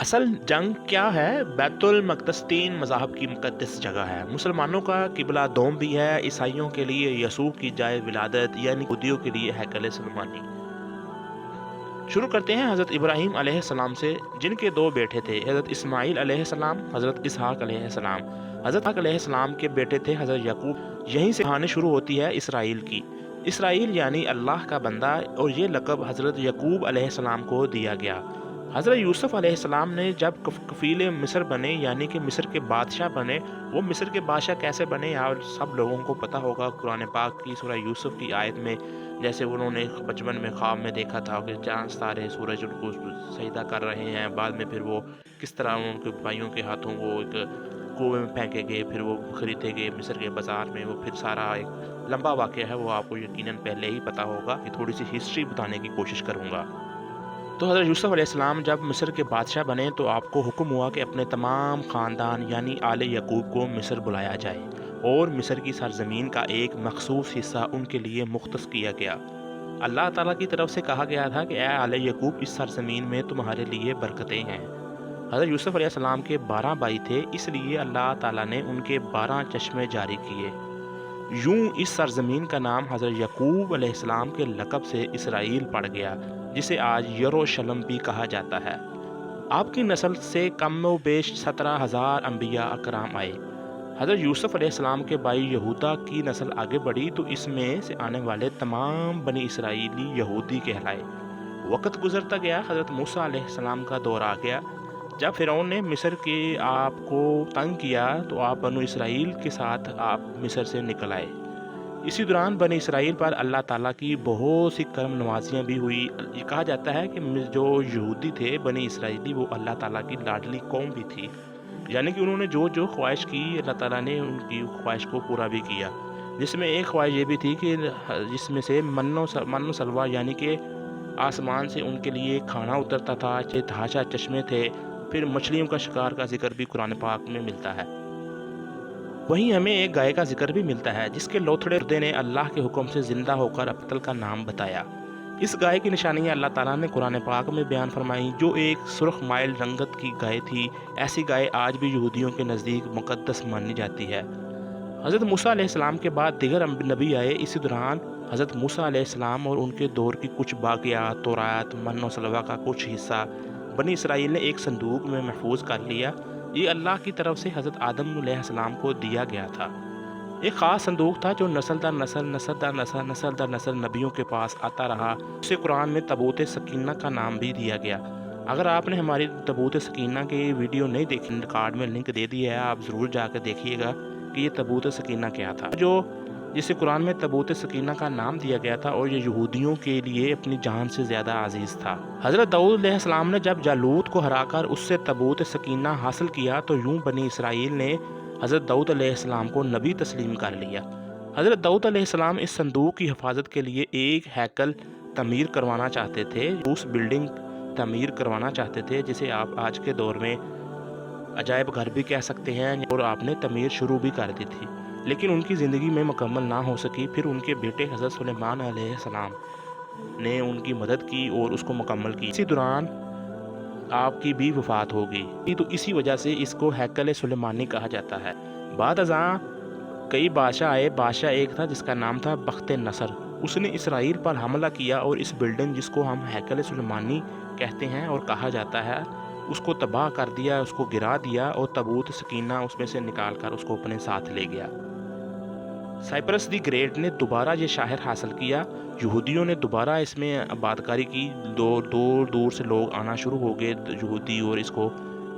اصل جنگ کیا ہے؟ بیت المقدس تین مذاہب کی مقدس جگہ ہے۔ مسلمانوں کا قبلہ دوم بھی ہے، عیسائیوں کے لیے یسوع کی جائے ولادت یعنی یہودیوں کے لیے ہیکل سلیمانی۔ شروع کرتے ہیں حضرت ابراہیم علیہ السلام سے، جن کے دو بیٹے تھے، حضرت اسماعیل علیہ السلام، حضرت اسحاق علیہ السلام۔ حضرت اسحاق علیہ السلام کے بیٹے تھے حضرت یعقوب۔ یہیں سے کہانی شروع ہوتی ہے اسرائیل کی۔ اسرائیل یعنی اللہ کا بندہ، اور یہ لقب حضرت یعقوب علیہ السلام کو دیا گیا۔ حضرت یوسف علیہ السلام نے جب کفیل مصر بنے یعنی کہ مصر کے بادشاہ بنے، وہ مصر کے بادشاہ کیسے بنے اور سب لوگوں کو پتہ ہوگا قرآن پاک کی سورہ یوسف کی آیت میں، جیسے انہوں نے بچپن میں خواب میں دیکھا تھا کہ چاند ستارے سورج ان کو سجدہ کر رہے ہیں، بعد میں پھر وہ کس طرح ان کے بھائیوں کے ہاتھوں وہ ایک کنویں میں پھینکے گئے، پھر وہ خریدے گئے مصر کے بازار میں، وہ پھر سارا ایک لمبا واقعہ ہے، وہ آپ کو یقیناً پہلے ہی پتہ ہوگا کہ تھوڑی سی ہسٹری بتانے کی کوشش کروں گا۔ تو حضرت یوسف علیہ السلام جب مصر کے بادشاہ بنے تو آپ کو حکم ہوا کہ اپنے تمام خاندان یعنی آل یعقوب کو مصر بلایا جائے، اور مصر کی سرزمین کا ایک مخصوص حصہ ان کے لیے مختص کیا گیا۔ اللہ تعالیٰ کی طرف سے کہا گیا تھا کہ اے آل یعقوب، اس سرزمین میں تمہارے لیے برکتیں ہیں۔ حضرت یوسف علیہ السلام کے 12 بھائی تھے، اس لیے اللہ تعالیٰ نے ان کے 12 چشمے جاری کیے۔ یوں اس سرزمین کا نام حضرت یعقوب علیہ السلام کے لقب سے اسرائیل پڑ گیا، جسے آج یروشلم بھی کہا جاتا ہے۔ آپ کی نسل سے کم و بیش 17,000 انبیاء اکرام آئے۔ حضرت یوسف علیہ السلام کے بھائی یہودا کی نسل آگے بڑھی تو اس میں سے آنے والے تمام بنی اسرائیلی یہودی کہلائے۔ وقت گزرتا گیا، حضرت موسیٰ علیہ السلام کا دور آ گیا۔ جب فرعون نے مصر کے آپ کو تنگ کیا تو آپ بنو اسرائیل کے ساتھ آپ مصر سے نکل آئے۔ اسی دوران بنی اسرائیل پر اللہ تعالیٰ کی بہت سی کرم نوازیاں بھی ہوئی۔ یہ کہا جاتا ہے کہ جو یہودی تھے بنی اسرائیلی، وہ اللہ تعالیٰ کی لاڈلی قوم بھی تھی، یعنی کہ انہوں نے جو خواہش کی اللہ تعالیٰ نے ان کی خواہش کو پورا بھی کیا، جس میں ایک خواہش یہ بھی تھی کہ جس میں سے من و سلوہ یعنی کہ آسمان سے ان کے لیے کھانا اترتا تھا، تحاشا چشمے تھے، پھر مچھلیوں کا شکار کا ذکر بھی قرآن پاک میں ملتا ہے۔ وہیں ہمیں ایک گائے کا ذکر بھی ملتا ہے جس کے لوتھڑے مردے نے اللہ کے حکم سے زندہ ہو کر ابتل کا نام بتایا۔ اس گائے کی نشانیاں اللہ تعالیٰ نے قرآن پاک میں بیان فرمائی، جو ایک سرخ مائل رنگت کی گائے تھی۔ ایسی گائے آج بھی یہودیوں کے نزدیک مقدس مانی جاتی ہے۔ حضرت موسیٰ علیہ السلام کے بعد دیگر نبی آئے۔ اسی دوران حضرت موسیٰ علیہ السلام اور ان کے دور کی کچھ باقیات، تورات، من و سلوہ کا کچھ حصہ بنی اسرائیل نے ایک صندوق میں محفوظ کر لیا۔ یہ اللہ کی طرف سے حضرت آدم علیہ السلام کو دیا گیا تھا۔ ایک خاص صندوق تھا جو نسل در نسل، نسل در نسل، نسل در نسل نبیوں کے پاس آتا رہا۔ اسے قرآن میں تابوت سکینہ کا نام بھی دیا گیا۔ اگر آپ نے ہماری تابوت سکینہ کی ویڈیو نہیں دیکھی، کارڈ میں لنک دے دیا ہے، آپ ضرور جا کے دیکھیے گا کہ یہ تابوت سکینہ کیا تھا، جسے قرآن میں تابوت سکینہ کا نام دیا گیا تھا، اور یہ یہودیوں کے لیے اپنی جان سے زیادہ عزیز تھا۔ حضرت داؤد علیہ السلام نے جب جالوت کو ہرا کر اس سے تابوت سکینہ حاصل کیا تو یوں بنی اسرائیل نے حضرت داؤد علیہ السلام کو نبی تسلیم کر لیا۔ حضرت داؤد علیہ السلام اس صندوق کی حفاظت کے لیے ایک ہیکل تعمیر کروانا چاہتے تھے، اس بلڈنگ تعمیر کروانا چاہتے تھے جسے آپ آج کے دور میں عجائب گھر بھی کہہ سکتے ہیں، اور آپ نے تعمیر شروع بھی کر دی تھی، لیکن ان کی زندگی میں مکمل نہ ہو سکی۔ پھر ان کے بیٹے حضرت سلیمان علیہ السلام نے ان کی مدد کی اور اس کو مکمل کی۔ اسی دوران آپ کی بھی وفات ہو گئی، تو اسی وجہ سے اس کو ہیکل سلیمانی کہا جاتا ہے۔ بعد ازاں کئی بادشاہ آئے۔ بادشاہ ایک تھا جس کا نام تھا بخت نصر۔ اس نے اسرائیل پر حملہ کیا اور اس بلڈنگ جس کو ہم ہیکل سلیمانی کہتے ہیں اور کہا جاتا ہے، اس کو تباہ کر دیا، اس کو گرا دیا، اور تابوت سکینہ اس میں سے نکال کر اس کو اپنے ساتھ لے گیا۔ سائپرس دی گریٹ نے دوبارہ یہ شہر حاصل کیا۔ یہودیوں نے دوبارہ اس میں آبادکاری کی، دور دور سے لوگ آنا شروع ہو گئے یہودی، اور اس کو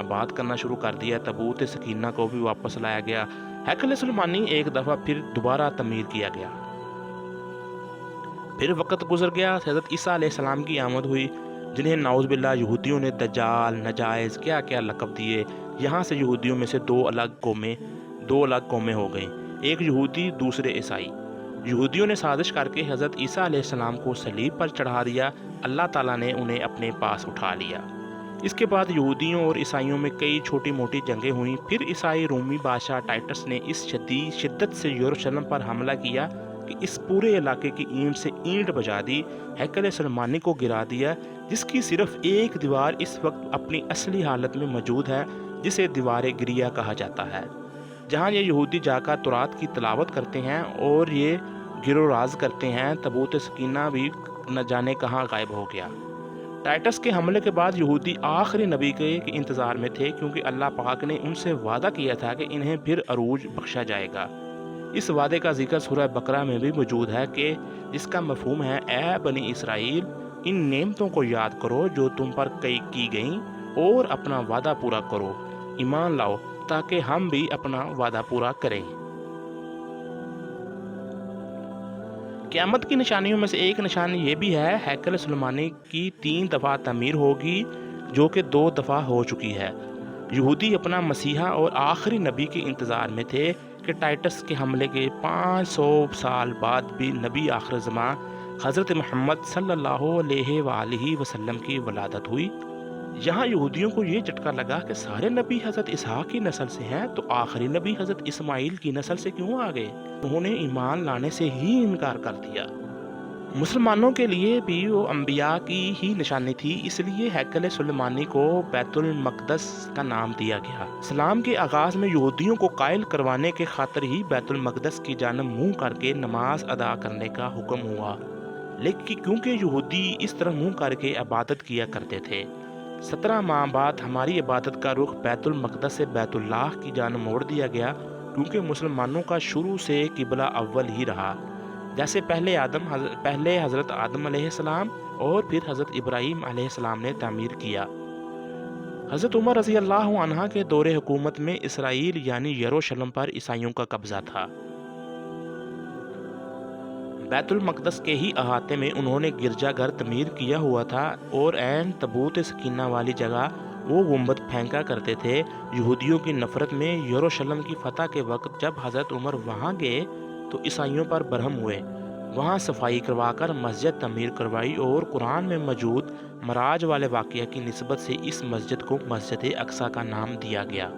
آباد کرنا شروع کر دیا۔ تابوت سکینہ کو بھی واپس لایا گیا۔ ہیکل سلیمانی ایک دفعہ پھر دوبارہ تعمیر کیا گیا۔ پھر وقت گزر گیا، حضرت عیسیٰ علیہ السلام کی آمد ہوئی، جنہیں نعوذ باللہ یہودیوں نے دجال، نجائز، کیا کیا لقب دیے۔ یہاں سے یہودیوں میں سے دو الگ قومیں ہو گئیں، ایک یہودی، دوسرے عیسائی۔ یہودیوں نے سازش کر کے حضرت عیسیٰ علیہ السلام کو صلیب پر چڑھا دیا۔ اللہ تعالیٰ نے انہیں اپنے پاس اٹھا لیا۔ اس کے بعد یہودیوں اور عیسائیوں میں کئی چھوٹی موٹی جنگیں ہوئیں۔ پھر عیسائی رومی بادشاہ ٹائٹس نے اس شدت سے یروشلم پر حملہ کیا، کہ اس پورے علاقے کی اینٹ سے اینٹ بجا دی، ہیکل سلیمانی کو گرا دیا، جس کی صرف ایک دیوار اس وقت اپنی اصلی حالت میں موجود ہے، جسے دیوار گریہ کہا جاتا ہے، جہاں یہ یہودی جا کر تورات کی تلاوت کرتے ہیں اور یہ گرو راز کرتے ہیں۔ تابوت سکینہ بھی نہ جانے کہاں غائب ہو گیا۔ ٹائٹس کے حملے کے بعد یہودی آخری نبی کے انتظار میں تھے، کیونکہ اللہ پاک نے ان سے وعدہ کیا تھا کہ انہیں پھر عروج بخشا جائے گا۔ اس وعدے کا ذکر سورہ بقرہ میں بھی موجود ہے، کہ جس کا مفہوم ہے: اے بنی اسرائیل، ان نعمتوں کو یاد کرو جو تم پر کی گئیں، اور اپنا وعدہ پورا کرو، ایمان لاؤ تاکہ ہم بھی اپنا وعدہ پورا کریں۔ قیامت کی نشانیوں میں سے ایک نشانی یہ بھی ہے، ہیکل سلیمانی کی 3 دفعہ تعمیر ہوگی، جو کہ 2 دفعہ ہو چکی ہے۔ یہودی اپنا مسیحا اور آخری نبی کے انتظار میں تھے کہ ٹائٹس کے حملے کے 500 سال بعد بھی نبی آخر زمان حضرت محمد صلی اللہ علیہ وآلہ وسلم کی ولادت ہوئی۔ یہاں یہودیوں کو یہ جھٹکا لگا کہ سارے نبی حضرت اسحاق کی نسل سے ہیں، تو آخری نبی حضرت اسماعیل کی نسل سے کیوں آ گئے؟ انہوں نے ایمان لانے سے ہی انکار کر دیا۔ مسلمانوں کے لیے بھی وہ انبیاء کی ہی نشانی تھی، اس لیے ہیکل سلیمانی کو بیت المقدس کا نام دیا گیا۔ اسلام کے آغاز میں یہودیوں کو قائل کروانے کے خاطر ہی بیت المقدس کی جانب منہ کر کے نماز ادا کرنے کا حکم ہوا، لیکن کیونکہ یہودی اس طرح منہ کر کے عبادت کیا کرتے تھے، 17 ماہ بعد ہماری عبادت کا رخ بیت المقدس سے بیت اللہ کی جانب موڑ دیا گیا، کیونکہ مسلمانوں کا شروع سے قبلہ اول ہی رہا، جیسے پہلے حضرت آدم علیہ السلام اور پھر حضرت ابراہیم علیہ السلام نے تعمیر کیا۔ حضرت عمر رضی اللہ عنہ کے دور حکومت میں اسرائیل یعنی یروشلم پر عیسائیوں کا قبضہ تھا۔ بیت المقدس کے ہی احاطے میں انہوں نے گرجا گھر تعمیر کیا ہوا تھا، اور عین تابوت سکینہ والی جگہ وہ گنبد پھینکا کرتے تھے۔ یہودیوں کی نفرت میں یروشلم کی فتح کے وقت جب حضرت عمر وہاں گئے تو عیسائیوں پر برہم ہوئے، وہاں صفائی کروا کر مسجد تعمیر کروائی، اور قرآن میں موجود معراج والے واقعہ کی نسبت سے اس مسجد کو مسجد اقصی کا نام دیا گیا۔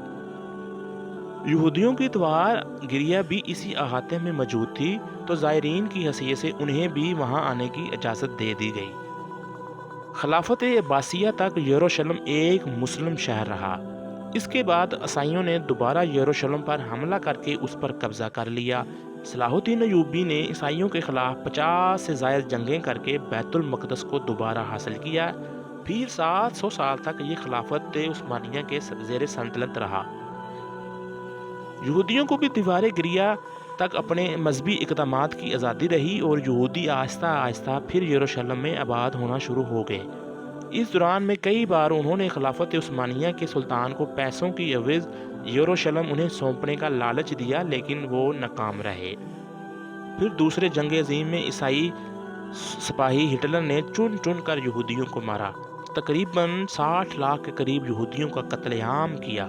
یہودیوں کی دیوار گریہ بھی اسی احاطے میں موجود تھی، تو زائرین کی حیثیت سے انہیں بھی وہاں آنے کی اجازت دے دی گئی۔ خلافت عباسیہ تک یروشلم ایک مسلم شہر رہا۔ اس کے بعد عیسائیوں نے دوبارہ یروشلم پر حملہ کر کے اس پر قبضہ کر لیا۔ صلاح الدین ایوبی نے عیسائیوں کے خلاف 50 سے زائد جنگیں کر کے بیت المقدس کو دوبارہ حاصل کیا، پھر 700 سال تک یہ خلافت عثمانیہ کے زیر سلطنت رہا۔ یہودیوں کو بھی دیوار گریہ تک اپنے مذہبی اقدامات کی آزادی رہی، اور یہودی آہستہ آہستہ پھر یروشلم میں آباد ہونا شروع ہو گئے۔ اس دوران میں کئی بار انہوں نے خلافت عثمانیہ کے سلطان کو پیسوں کی عوض یروشلم انہیں سونپنے کا لالچ دیا، لیکن وہ ناکام رہے۔ پھر دوسرے جنگ عظیم میں عیسائی سپاہی ہٹلر نے چن چن کر یہودیوں کو مارا، تقریباً 60 لاکھ کے قریب یہودیوں کا قتل عام کیا،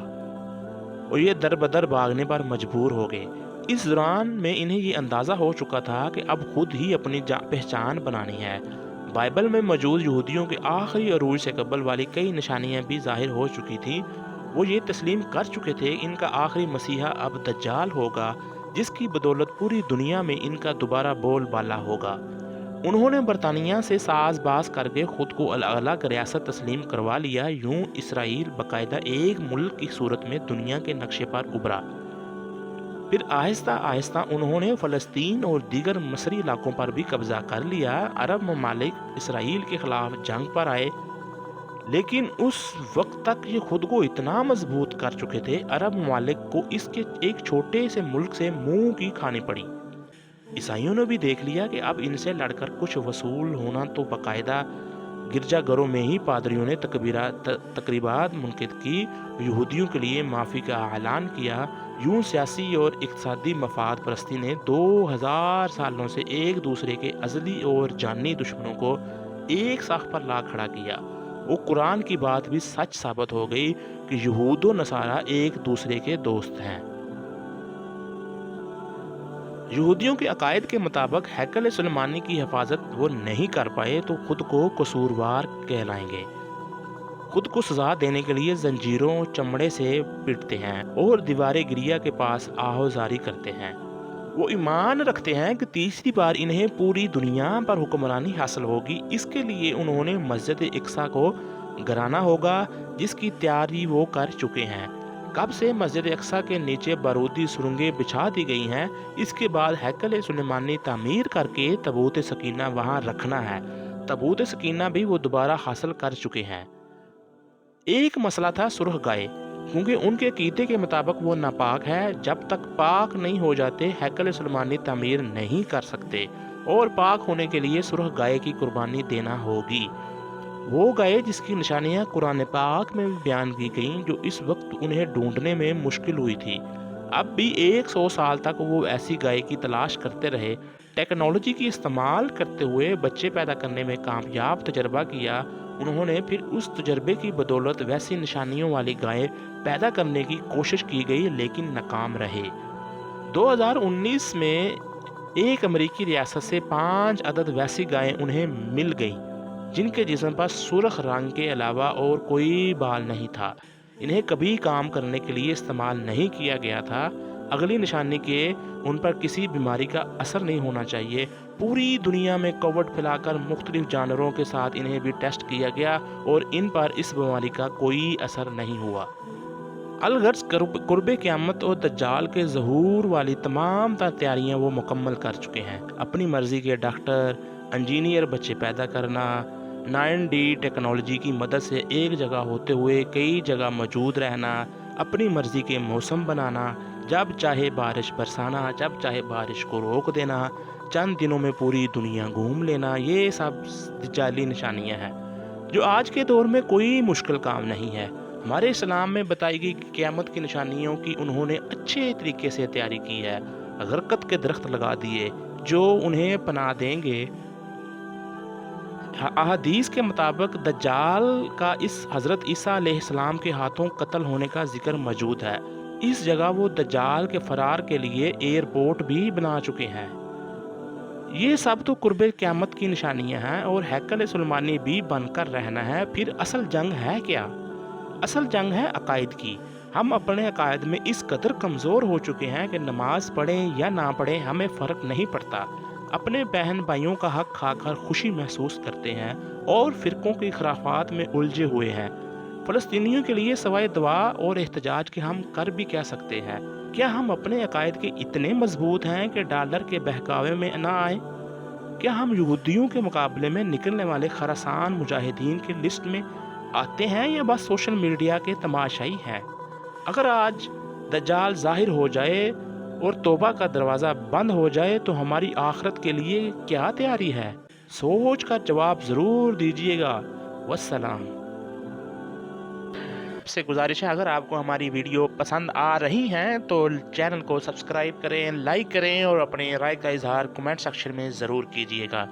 اور یہ در بدر بھاگنے پر مجبور ہو گئے۔ اس دوران میں انہیں یہ اندازہ ہو چکا تھا کہ اب خود ہی اپنی پہچان بنانی ہے۔ بائبل میں موجود یہودیوں کے آخری عروج سے قبل والی کئی نشانیاں بھی ظاہر ہو چکی تھیں۔ وہ یہ تسلیم کر چکے تھے ان کا آخری مسیحا اب دجال ہوگا، جس کی بدولت پوری دنیا میں ان کا دوبارہ بول بالا ہوگا۔ انہوں نے برطانیہ سے ساز باز کر کے خود کو الگ ریاست تسلیم کروا لیا۔ یوں اسرائیل باقاعدہ ایک ملک کی صورت میں دنیا کے نقشے پر ابھرا۔ پھر آہستہ آہستہ انہوں نے فلسطین اور دیگر مصری علاقوں پر بھی قبضہ کر لیا۔ عرب ممالک اسرائیل کے خلاف جنگ پر آئے، لیکن اس وقت تک یہ خود کو اتنا مضبوط کر چکے تھے، عرب ممالک کو اس کے ایک چھوٹے سے ملک سے منہ کی کھانی پڑی۔ عیسائیوں نے بھی دیکھ لیا کہ اب ان سے لڑ کر کچھ وصول ہونا تو باقاعدہ گرجا گھروں میں ہی پادریوں نے تقریبات منعقد کی، یہودیوں کے لیے معافی کا اعلان کیا۔ یوں سیاسی اور اقتصادی مفاد پرستی نے 2000 سالوں سے ایک دوسرے کے ازلی اور جانی دشمنوں کو ایک ساخت پر لا کھڑا کیا۔ وہ قرآن کی بات بھی سچ ثابت ہو گئی کہ یہود و نصارہ ایک دوسرے کے دوست ہیں۔ یہودیوں کے عقائد کے مطابق ہیکل سلیمانی کی حفاظت وہ نہیں کر پائے تو خود کو قصوروار کہلائیں گے۔ خود کو سزا دینے کے لیے زنجیروں چمڑے سے پیٹتے ہیں اور دیوار گریہ کے پاس آہوزاری کرتے ہیں۔ وہ ایمان رکھتے ہیں کہ تیسری بار انہیں پوری دنیا پر حکمرانی حاصل ہوگی۔ اس کے لیے انہوں نے مسجد اقصی کو گرانا ہوگا، جس کی تیاری وہ کر چکے ہیں۔ کب سے مسجد اقصی کے نیچے بارودی سرنگیں بچھا دی گئی ہیں۔ اس کے بعد ہیکل سلیمانی تعمیر کر کے تابوت سکینہ وہاں رکھنا ہے۔ تابوت سکینہ بھی وہ دوبارہ حاصل کر چکے ہیں۔ ایک مسئلہ تھا سرخ گائے، کیونکہ ان کے عقیدے کے مطابق وہ ناپاک ہے۔ جب تک پاک نہیں ہو جاتے ہیکل سلیمانی تعمیر نہیں کر سکتے، اور پاک ہونے کے لیے سرخ گائے کی قربانی دینا ہوگی۔ وہ گائے جس کی نشانیاں قرآن پاک میں بیان کی گئیں، جو اس وقت انہیں ڈھونڈنے میں مشکل ہوئی تھی۔ اب بھی 100 سال تک وہ ایسی گائے کی تلاش کرتے رہے۔ ٹیکنالوجی کی استعمال کرتے ہوئے بچے پیدا کرنے میں کامیاب تجربہ کیا۔ انہوں نے پھر اس تجربے کی بدولت ویسی نشانیوں والی گائے پیدا کرنے کی کوشش کی گئی، لیکن ناکام رہے۔ 2019 میں ایک امریکی ریاست سے 5 عدد ویسی گائیں انہیں مل گئیں، جن کے جسم پر سرخ رنگ کے علاوہ اور کوئی بال نہیں تھا۔ انہیں کبھی کام کرنے کے لیے استعمال نہیں کیا گیا تھا۔ اگلی نشانی کہ ان پر کسی بیماری کا اثر نہیں ہونا چاہیے۔ پوری دنیا میں کووڈ پھیلا کر مختلف جانوروں کے ساتھ انہیں بھی ٹیسٹ کیا گیا، اور ان پر اس بیماری کا کوئی اثر نہیں ہوا۔ الغرض قرب قیامت اور دجال کے ظہور والی تمام تیاریاں وہ مکمل کر چکے ہیں۔ اپنی مرضی کے ڈاکٹر، انجینئر بچے پیدا کرنا، 9D ٹیکنالوجی کی مدد سے ایک جگہ ہوتے ہوئے کئی جگہ موجود رہنا، اپنی مرضی کے موسم بنانا، جب چاہے بارش برسانا، جب چاہے بارش کو روک دینا، چند دنوں میں پوری دنیا گھوم لینا، یہ سب دجالی نشانیاں ہیں، جو آج کے دور میں کوئی مشکل کام نہیں ہے۔ ہمارے اسلام میں بتائی گئی قیامت کی نشانیوں کی انہوں نے اچھے طریقے سے تیاری کی ہے۔ غرقت کے درخت لگا دیے جو انہیں پناہ دیں گے۔ احادیث کے مطابق دجال کا اس حضرت عیسیٰ علیہ السلام کے ہاتھوں قتل ہونے کا ذکر موجود ہے۔ اس جگہ وہ دجال کے فرار کے لیے ایئرپورٹ بھی بنا چکے ہیں۔ یہ سب تو قرب قیامت کی نشانیاں ہیں، اور ہیکل سلیمانی بھی بن کر رہنا ہے۔ پھر اصل جنگ ہے کیا؟ اصل جنگ ہے عقائد کی۔ ہم اپنے عقائد میں اس قدر کمزور ہو چکے ہیں کہ نماز پڑھیں یا نہ پڑھیں ہمیں فرق نہیں پڑتا۔ اپنے بہن بھائیوں کا حق کھا کر خوشی محسوس کرتے ہیں، اور فرقوں کی خرافات میں الجھے ہوئے ہیں۔ فلسطینیوں کے لیے سوائے دعا اور احتجاج کے ہم کر بھی کیا سکتے ہیں؟ کیا ہم اپنے عقائد کے اتنے مضبوط ہیں کہ ڈالر کے بہکاوے میں نہ آئیں؟ کیا ہم یہودیوں کے مقابلے میں نکلنے والے خراسان مجاہدین کی لسٹ میں آتے ہیں، یا بس سوشل میڈیا کے تماشائی ہیں؟ اگر آج دجال ظاہر ہو جائے اور توبہ کا دروازہ بند ہو جائے تو ہماری آخرت کے لیے کیا تیاری ہے؟ سوچ کر جواب ضرور دیجیے گا۔ والسلام۔ آپ سے گزارش ہے، اگر آپ کو ہماری ویڈیو پسند آ رہی ہیں تو چینل کو سبسکرائب کریں، لائک کریں، اور اپنے رائے کا اظہار کمنٹ سیکشن میں ضرور کیجیے گا۔